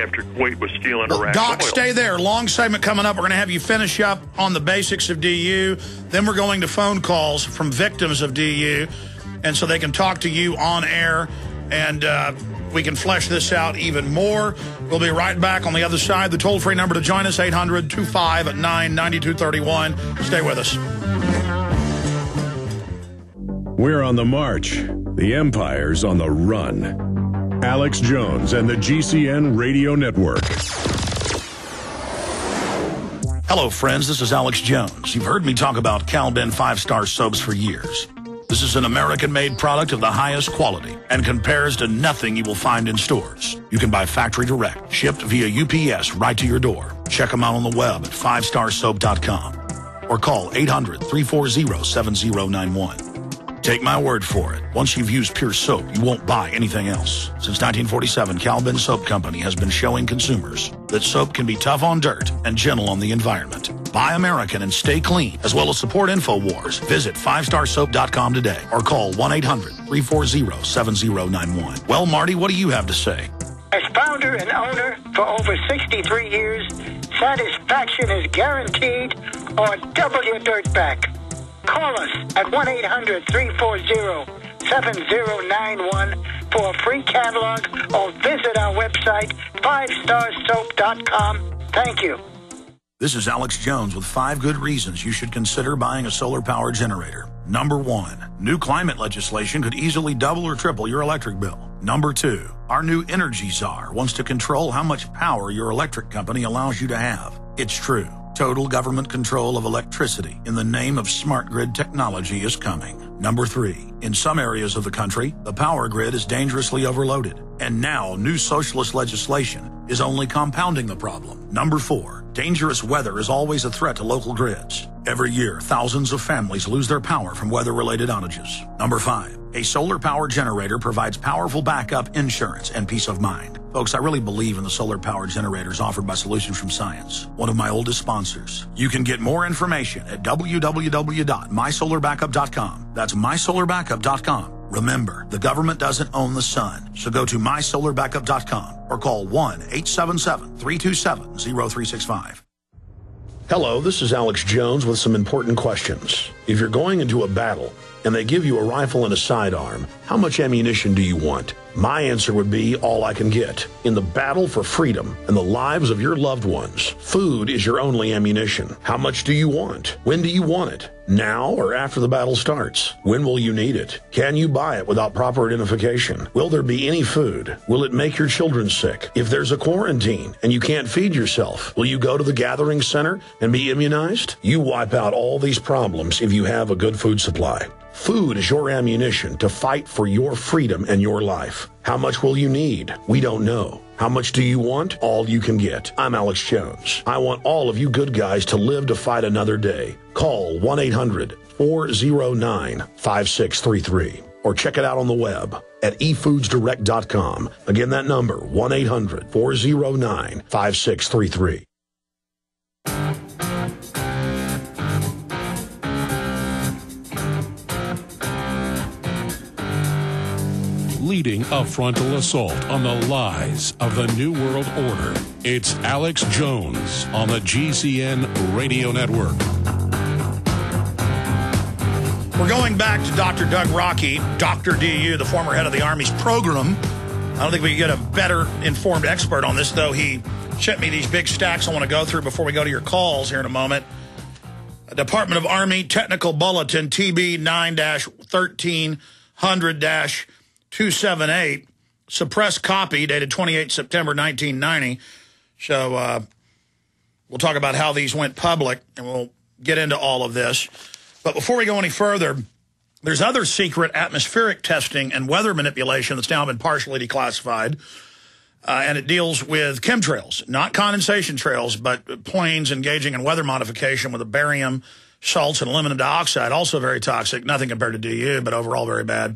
after Kuwait was stealing Iraq's Doc, oil. stay there. Long segment coming up. We're going to have you finish up on the basics of DU. Then we're going to phone calls from victims of DU, and so they can talk to you on air, and we can flesh this out even more. We'll be right back on the other side. The toll-free number to join us, 800-259-9231. Stay with us. We're on the march. The empire's on the run. Alex Jones and the GCN Radio Network. Hello, friends. This is Alex Jones. You've heard me talk about Cal-Ben 5-star soaps for years. This is an American-made product of the highest quality and compares to nothing you will find in stores. You can buy factory direct, shipped via UPS right to your door. Check them out on the web at 5starsoap.com or call 800-340-7091. Take my word for it. Once you've used Pure Soap, you won't buy anything else. Since 1947, Cal-Ben Soap Company has been showing consumers that soap can be tough on dirt and gentle on the environment. Buy American and stay clean, as well as support InfoWars. Visit 5starsoap.com today or call 1-800-340-7091. Well, Marty, what do you have to say? As founder and owner for over 63 years, satisfaction is guaranteed or double your dirt back. Call us at 1-800-340-7091 for a free catalog or visit our website, 5starsoap.com. Thank you. This is Alex Jones with 5 good reasons you should consider buying a solar power generator. Number 1, new climate legislation could easily double or triple your electric bill. Number 2, our new energy czar wants to control how much power your electric company allows you to have. It's true. Total government control of electricity in the name of smart grid technology is coming. Number 3, in some areas of the country, the power grid is dangerously overloaded. And now, new socialist legislation is only compounding the problem. Number 4, dangerous weather is always a threat to local grids. Every year, thousands of families lose their power from weather-related outages. Number 5, a solar power generator provides powerful backup insurance and peace of mind. Folks, I really believe in the solar power generators offered by Solutions from Science, one of my oldest sponsors. You can get more information at www.mysolarbackup.com. That's mysolarbackup.com. Remember, the government doesn't own the sun, so go to mysolarbackup.com or call 1-877-327-0365. Hello, this is Alex Jones with some important questions. If you're going into a battle and they give you a rifle and a sidearm, how much ammunition do you want? My answer would be all I can get. In the battle for freedom and the lives of your loved ones, food is your only ammunition. How much do you want? When do you want it? Now or after the battle starts? When will you need it? Can you buy it without proper identification? Will there be any food? Will it make your children sick? If there's a quarantine and you can't feed yourself, will you go to the gathering center and be immunized? You wipe out all these problems if you have a good food supply. Food is your ammunition to fight for your freedom and your life. How much will you need? We don't know. How much do you want? All you can get. I'm Alex Jones. I want all of you good guys to live to fight another day. Call 1-800-409-5633 or check it out on the web at efoodsdirect.com. Again, that number, 1-800-409-5633. Leading a frontal assault on the lies of the New World Order. It's Alex Jones on the GCN Radio Network. We're going back to Dr. Doug Rokke, Dr. DU, the former head of the Army's program. I don't think we can get a better informed expert on this, though. He sent me these big stacks I want to go through before we go to your calls here in a moment. Department of Army Technical Bulletin, TB 9-1300-278, suppressed copy dated 28 September 1990. So we'll talk about how these went public, and we'll get into all of this. But before we go any further, there's other secret atmospheric testing and weather manipulation that's now been partially declassified, and it deals with chemtrails, not condensation trails, but planes engaging in weather modification with the barium salts and aluminum dioxide, also very toxic, nothing compared to DU, but overall very bad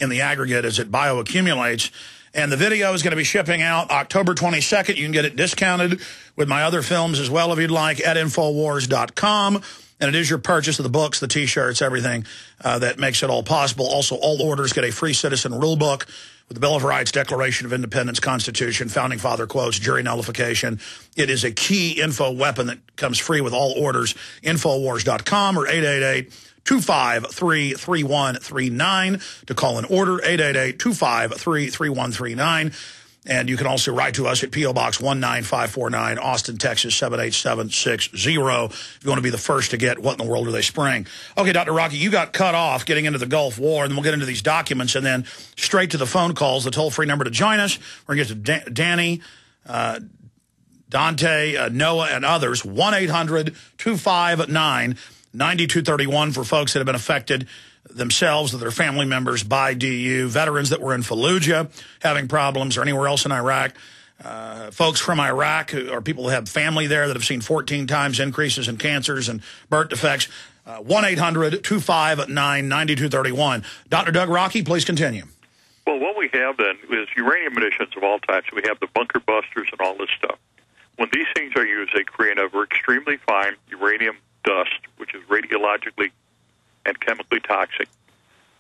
in the aggregate as it bioaccumulates. And the video is going to be shipping out October 22nd. You can get it discounted with my other films as well if you'd like at Infowars.com. And it is your purchase of the books, the T-shirts, everything that makes it all possible. Also, all orders get a free citizen rule book with the Bill of Rights, Declaration of Independence, Constitution, Founding Father quotes, jury nullification. It is a key info weapon that comes free with all orders. Infowars.com or 888-253-3139 to call an order, 888-253-3139. And you can also write to us at P.O. Box 19549, Austin, Texas, 78760. If you want to be the first to get What in the World Are They Spraying? Okay, Dr. Rokke, you got cut off getting into the Gulf War, and then we'll get into these documents, and then straight to the phone calls, the toll-free number to join us. We're going to get to Danny, Dante, Noah, and others, 1-800-259-9231 for folks that have been affected themselves or their family members by DU, veterans that were in Fallujah having problems or anywhere else in Iraq, folks from Iraq or people who have family there that have seen 14 times increases in cancers and birth defects. 1-800-259-9231. Dr. Doug Rokke, please continue. Well, what we have then is uranium munitions of all types. We have the bunker busters and all this stuff. When these things are used, they create a extremely fine uranium dust, which is radiologically and chemically toxic.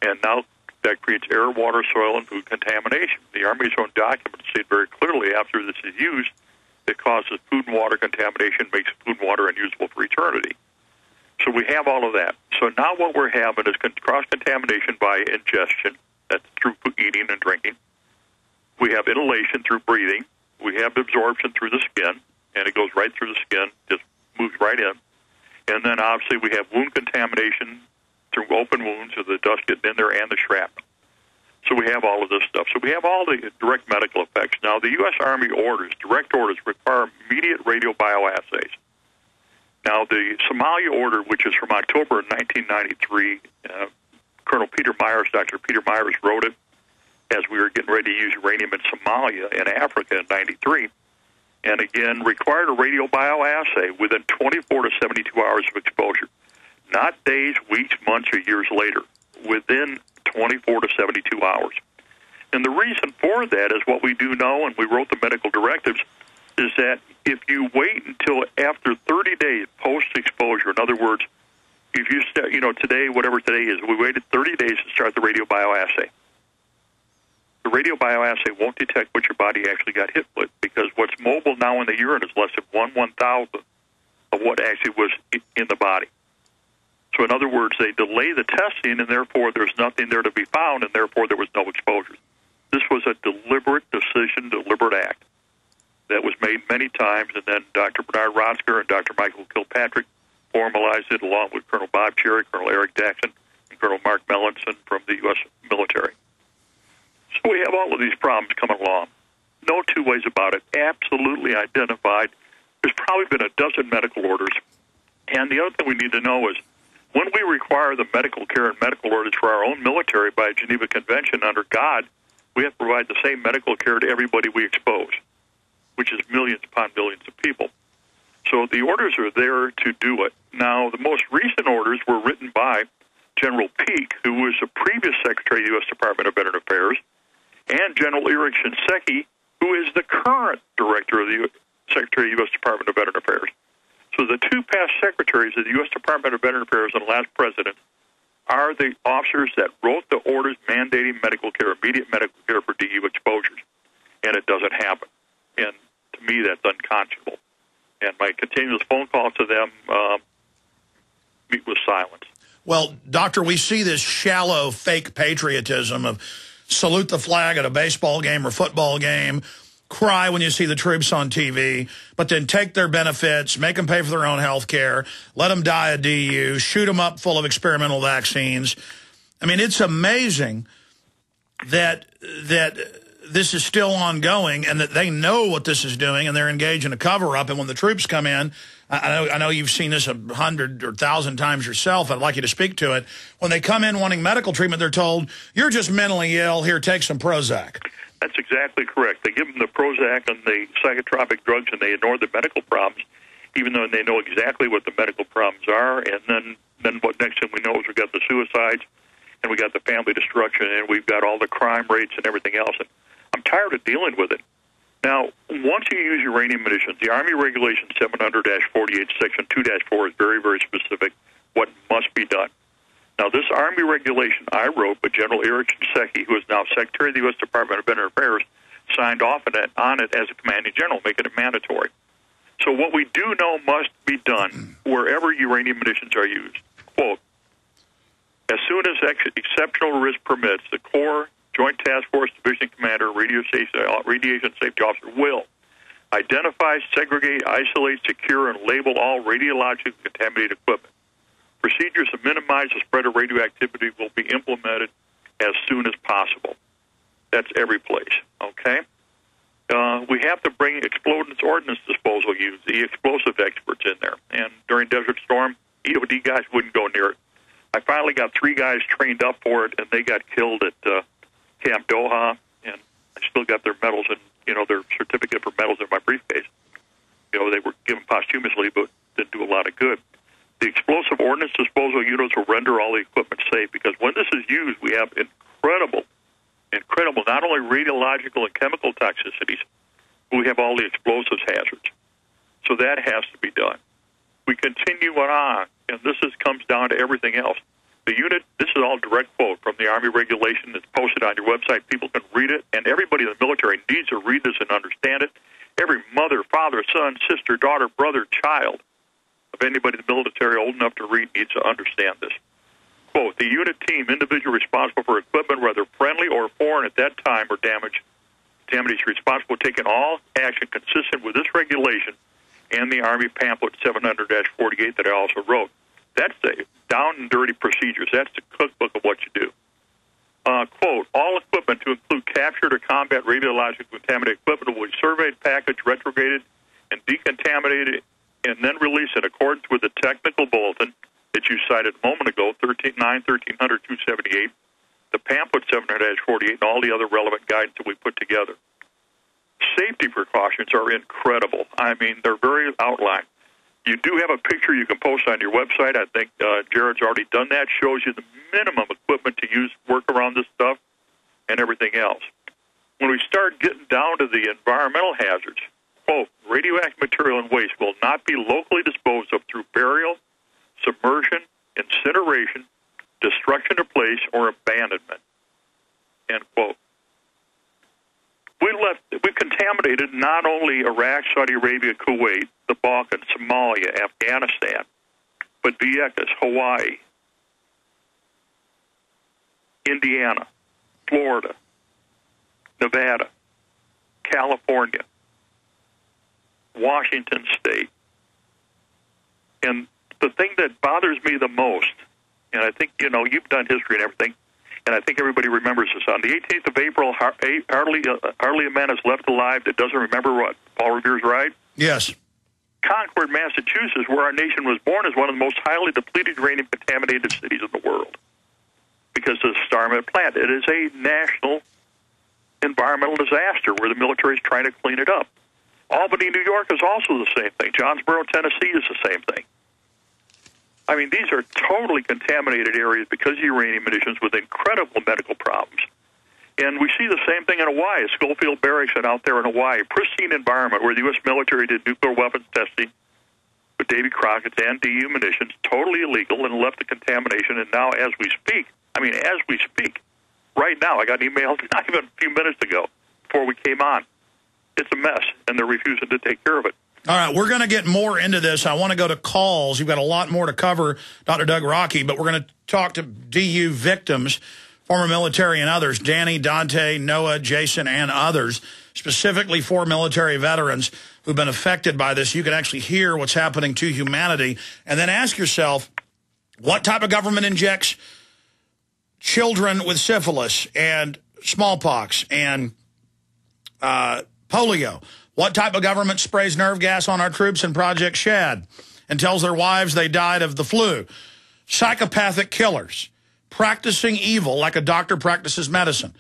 And now that creates air, water, soil, and food contamination. The Army's own documents state very clearly after this is used, it causes food and water contamination, makes food and water unusable for eternity. So we have all of that. So now what we're having is cross-contamination by ingestion. That's through eating and drinking. We have inhalation through breathing. We have absorption through the skin, and it goes right through the skin, just moves right in. And then obviously we have wound contamination through open wounds of the dust getting in there and the shrapnel. So we have all of this stuff. So we have all the direct medical effects. Now, the U.S. Army orders, direct orders, require immediate radiobioassays. Now, the Somalia order, which is from October of 1993, Colonel Peter Myers, Dr. Peter Myers wrote it as we were getting ready to use uranium in Somalia in Africa in 93. And again, required a radiobioassay within 24 to 72 hours of exposure. Not days, weeks, months, or years later, within 24 to 72 hours. And the reason for that is what we do know, and we wrote the medical directives, is that if you wait until after 30 days post-exposure, in other words, if you today, whatever today is, we waited 30 days to start the radiobioassay. The radiobioassay won't detect what your body actually got hit with, because what's mobile now in the urine is less than 1/1,000th of what actually was in the body. So in other words, they delay the testing, and therefore there's nothing there to be found, and therefore there was no exposure. This was a deliberate decision, deliberate act that was made many times, and then Dr. Bernard Rotzker and Dr. Michael Kilpatrick formalized it along with Colonel Bob Cherry, Colonel Eric Jackson, and Colonel Mark Melanson from the U.S. military. So we have all of these problems coming along. No two ways about it. Absolutely identified. There's probably been a dozen medical orders. And the other thing we need to know is when we require the medical care and medical orders for our own military by a Geneva Convention under God, we have to provide the same medical care to everybody we expose, which is millions upon millions of people. So the orders are there to do it. Now, the most recent orders were written by General Peake, who was a previous Secretary of the U.S. Department of Veteran Affairs, and General Eric Shinseki, who is the current Director of the Secretary of the U.S. Department of Veteran Affairs. So the two past secretaries of the U.S. Department of Veteran Affairs and the last president are the officers that wrote the orders mandating medical care, immediate medical care for DU exposures. And it doesn't happen. And to me, that's unconscionable. And my continuous phone calls to them meet with silence. Well, Doctor, we see this shallow fake patriotism of salute the flag at a baseball game or football game, cry when you see the troops on TV, but then take their benefits, make them pay for their own health care, let them die of DU, shoot them up full of experimental vaccines. I mean, it's amazing that this is still ongoing and that they know what this is doing and they're engaged in a cover-up. And when the troops come in, I know you've seen this 100 or 1,000 times yourself. I'd like you to speak to it. When they come in wanting medical treatment, they're told, you're just mentally ill. Here, take some Prozac. That's exactly correct. They give them the Prozac and the psychotropic drugs, and they ignore the medical problems, even though they know exactly what the medical problems are. And then what next thing we know is we've got the suicides, and we got the family destruction, and we've got all the crime rates and everything else. And I'm tired of dealing with it. Now, once you use uranium munitions, the Army Regulation 700-48, Section 2-4 is very, very specific what must be done. Now, this Army regulation I wrote, but General Erich Secchi, who is now Secretary of the U.S. Department of Veteran Affairs, signed off on it as a commanding general, making it mandatory. So what we do know must be done wherever uranium munitions are used. Quote, as soon as exceptional risk permits, the Corps, Joint Task Force Division Commander, Radiation Safety Officer will identify, segregate, isolate, secure, and label all radiologically contaminated equipment. Procedures to minimize the spread of radioactivity will be implemented as soon as possible. That's every place, okay? We have to bring explosives ordnance disposal use, the explosive experts in there. And during Desert Storm, EOD guys wouldn't go near it. I finally got 3 guys trained up for it, and they got killed at Camp Doha, and I still got their medals and, their certificate for medals in my briefcase. They were given posthumously, but didn't do a lot of good. The explosive ordnance disposal units will render all the equipment safe, because when this is used, we have incredible, not only radiological and chemical toxicities, but we have all the explosives hazards. So that has to be done. We continue on, and this comes down to everything else. The unit, this is all direct quote from the Army regulation that's posted on your website. People can read it, and everybody in the military needs to read this and understand it. Every mother, father, son, sister, daughter, brother, child of anybody in the military old enough to read needs to understand this. Quote, the unit team, individual responsible for equipment, whether friendly or foreign at that time or damage is responsible for taking all action consistent with this regulation and the Army pamphlet 700-48 that I also wrote. That's the down and dirty procedures. That's the cookbook of what you do. Quote, all equipment to include captured or combat radiologically contaminated equipment will be surveyed, packaged, retrograded, and decontaminated, and then released in accordance with the technical bulletin that you cited a moment ago, 1300-278, the pamphlet 700-48, and all the other relevant guidance that we put together. Safety precautions are incredible. I mean, they're very outlined. You do have a picture you can post on your website. I think Jared's already done that. Shows you the minimum equipment to use, work around this stuff, and everything else. When we start getting down to the environmental hazards, quote, radioactive material and waste will not be locally disposed of through burial, submersion, incineration, destruction of place, or abandonment, end quote. We contaminated not only Iraq, Saudi Arabia, Kuwait, the Balkans, Somalia, Afghanistan, but Vieques, Hawaii, Indiana, Florida, Nevada, California, Washington State. And the thing that bothers me the most, and I think, you've done history and everything, and I think everybody remembers this. On the 18th of April, hardly a man is left alive that doesn't remember what? Paul Revere's right? Yes. Concord, Massachusetts, where our nation was born, is one of the most highly depleted uranium-contaminated cities in the world because of the Starmet plant. It is a national environmental disaster where the military is trying to clean it up. Albany, New York is also the same thing. Jonesboro, Tennessee is the same thing. I mean, these are totally contaminated areas because of uranium munitions with incredible medical problems. And we see the same thing in Hawaii. Schofield Barracks and out there in Hawaii, pristine environment where the U.S. military did nuclear weapons testing with Davy Crockett's and DU munitions, totally illegal, and left the contamination. And now, as we speak, right now, I got an email not even a few minutes ago before we came on. It's a mess, and they're refusing to take care of it. All right, we're going to get more into this. I want to go to calls. You've got a lot more to cover, Dr. Doug Rokke, but we're going to talk to DU victims, former military and others, Danny, Dante, Noah, Jason, and others, specifically for military veterans who've been affected by this. You can actually hear what's happening to humanity, and then ask yourself, what type of government injects children with syphilis and smallpox and polio? What type of government sprays nerve gas on our troops in Project Shad and tells their wives they died of the flu? Psychopathic killers practicing evil like a doctor practices medicine.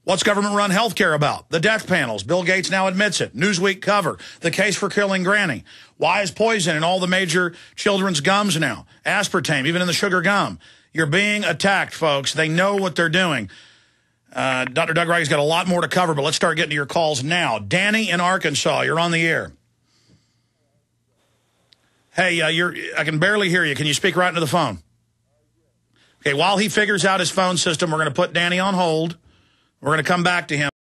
What's government-run health care about? The death panels. Bill Gates now admits it. Newsweek cover. The case for killing Granny. Why is poison in all the major children's gums now? Aspartame, even in the sugar gum. You're being attacked, folks. They know what they're doing. Dr. Doug Rocke's got a lot more to cover, but let's start getting to your calls now. Danny in Arkansas, you're on the air. Hey, I can barely hear you. Can you speak right into the phone? Okay, while he figures out his phone system, we're going to put Danny on hold. We're going to come back to him.